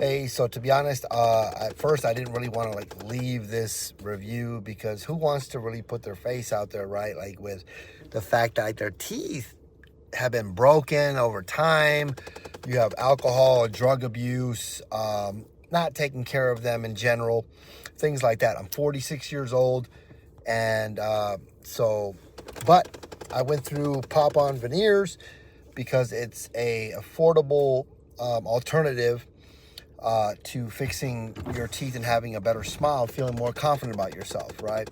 Hey, so to be honest, at first I didn't really want to like leave this review because who wants to really put their face out there, right? Like with the fact that like, their teeth have been broken over time. You have alcohol, drug abuse, not taking care of them in general, things like that. I'm 46 years old, and but I went through pop-on veneers because it's a affordable alternative to fixing your teeth and having a better smile, feeling more confident about yourself, right?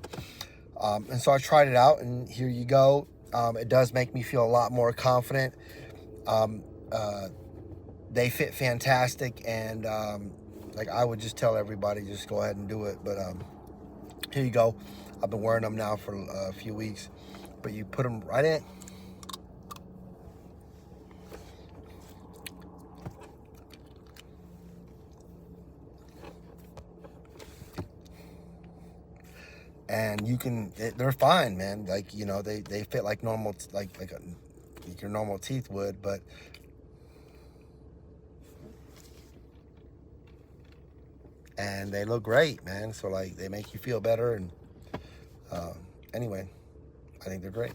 And so I tried it out, and here you go. It does make me feel a lot more confident. Um, uh, they fit fantastic, and like I would just tell everybody, just go ahead and do it. But here you go. I've been wearing them now for a few weeks, but you put them right in. And you can, they're fine, man. Like, you know, they fit like normal, like your normal teeth would, but and they look great, man. So like they make you feel better. And anyway, I think they're great.